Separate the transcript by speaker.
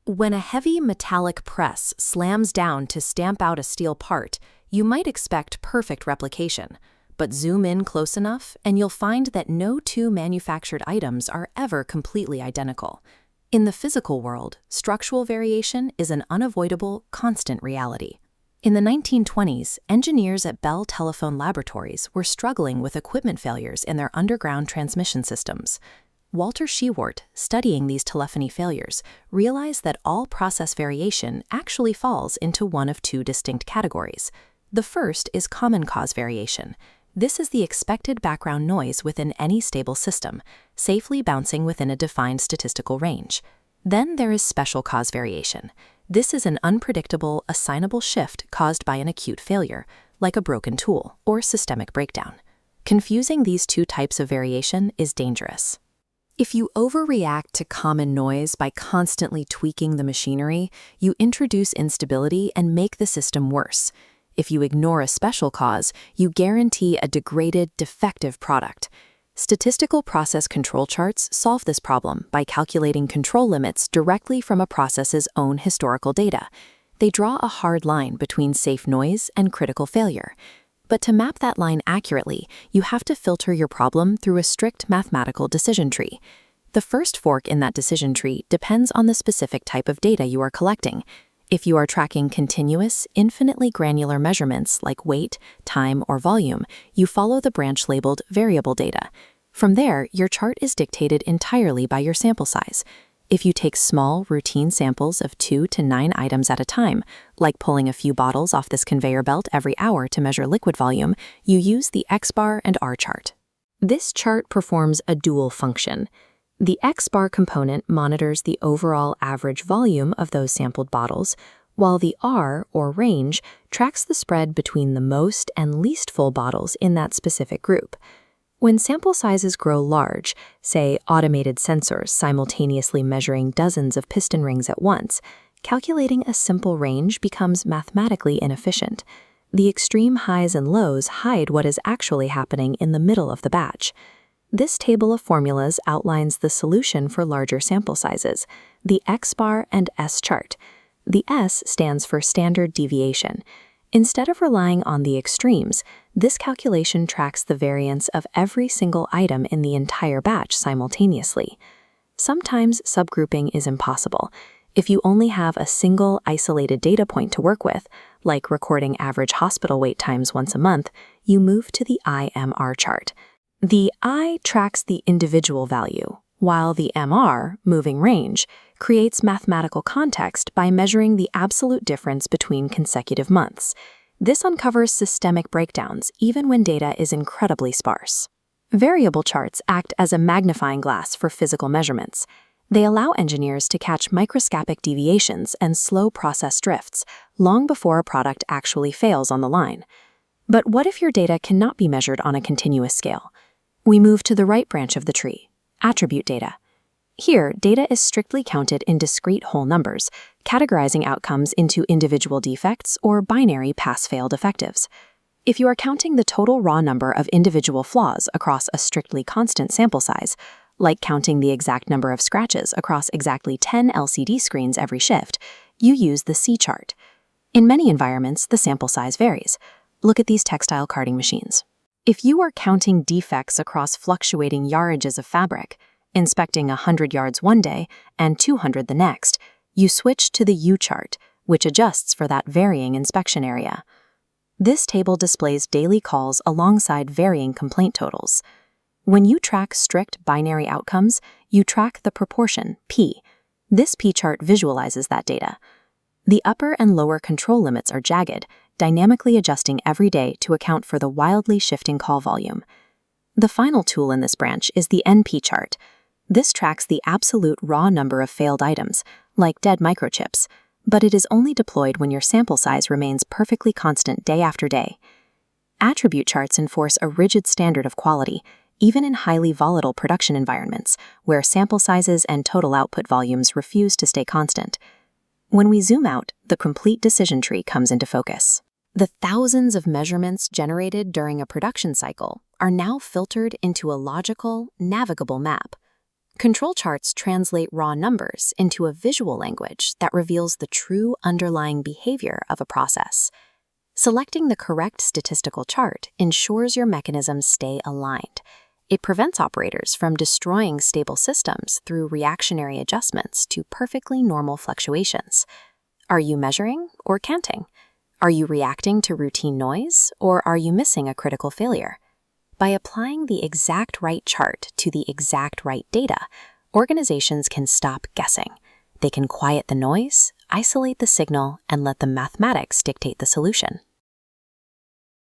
Speaker 1: When a heavy metallic press slams down to stamp out a steel part, you might expect perfect replication. But zoom in close enough, and you'll find that no two manufactured items are ever completely identical. In the physical world, structural variation is an unavoidable, constant reality. In the 1920s, engineers at Bell Telephone Laboratories were struggling with equipment failures in their underground transmission systems. Walter Shewhart, studying these telephony failures, realized that all process variation actually falls into one of two distinct categories. The first is common cause variation. This is the expected background noise within any stable system, safely bouncing within a defined statistical range. Then there is special cause variation. This is an unpredictable, assignable shift caused by an acute failure, like a broken tool or systemic breakdown. Confusing these two types of variation is dangerous. If you overreact to common noise by constantly tweaking the machinery, you introduce instability and make the system worse. If you ignore a special cause, you guarantee a degraded, defective product. Statistical process control charts solve this problem by calculating control limits directly from a process's own historical data. They draw a hard line between safe noise and critical failure. But to map that line accurately, you have to filter your problem through a strict mathematical decision tree. The first fork in that decision tree depends on the specific type of data you are collecting. If you are tracking continuous, infinitely granular measurements like weight, time, or volume, you follow the branch labeled variable data. From there, your chart is dictated entirely by your sample size. If you take small, routine samples of 2 to 9 items at a time, like pulling a few bottles off this conveyor belt every hour to measure liquid volume, you use the X-bar and R chart. This chart performs a dual function. The X-bar component monitors the overall average volume of those sampled bottles, while the R, or range, tracks the spread between the most and least full bottles in that specific group. When sample sizes grow large, say automated sensors simultaneously measuring dozens of piston rings at once, calculating a simple range becomes mathematically inefficient. The extreme highs and lows hide what is actually happening in the middle of the batch. This table of formulas outlines the solution for larger sample sizes, the X-bar and S chart. The S stands for standard deviation. Instead of relying on the extremes, this calculation tracks the variance of every single item in the entire batch simultaneously. Sometimes subgrouping is impossible. If you only have a single isolated data point to work with, like recording average hospital wait times once a month, you move to the IMR chart. The I tracks the individual value, while the MR, moving range, creates mathematical context by measuring the absolute difference between consecutive months. This uncovers systemic breakdowns even when data is incredibly sparse. Variable charts act as a magnifying glass for physical measurements. They allow engineers to catch microscopic deviations and slow process drifts long before a product actually fails on the line. But what if your data cannot be measured on a continuous scale? We move to the right branch of the tree, attribute data. Here, data is strictly counted in discrete whole numbers, categorizing outcomes into individual defects or binary pass-fail defectives. If you are counting the total raw number of individual flaws across a strictly constant sample size, like counting the exact number of scratches across exactly 10 LCD screens every shift, you use the C chart. In many environments, the sample size varies. Look at these textile carding machines. If you are counting defects across fluctuating yardages of fabric, inspecting 100 yards one day and 200 the next, you switch to the U chart, which adjusts for that varying inspection area. This table displays daily calls alongside varying complaint totals. When you track strict binary outcomes, you track the proportion, P. This P chart visualizes that data. The upper and lower control limits are jagged, dynamically adjusting every day to account for the wildly shifting call volume. The final tool in this branch is the NP chart. This tracks the absolute raw number of failed items, like dead microchips, but it is only deployed when your sample size remains perfectly constant day after day. Attribute charts enforce a rigid standard of quality, even in highly volatile production environments, where sample sizes and total output volumes refuse to stay constant. When we zoom out, the complete decision tree comes into focus. The thousands of measurements generated during a production cycle are now filtered into a logical, navigable map. Control charts translate raw numbers into a visual language that reveals the true underlying behavior of a process. Selecting the correct statistical chart ensures your mechanisms stay aligned. It prevents operators from destroying stable systems through reactionary adjustments to perfectly normal fluctuations. Are you measuring or canting? Are you reacting to routine noise, or are you missing a critical failure? By applying the exact right chart to the exact right data, organizations can stop guessing. They can quiet the noise, isolate the signal, and let the mathematics dictate the solution.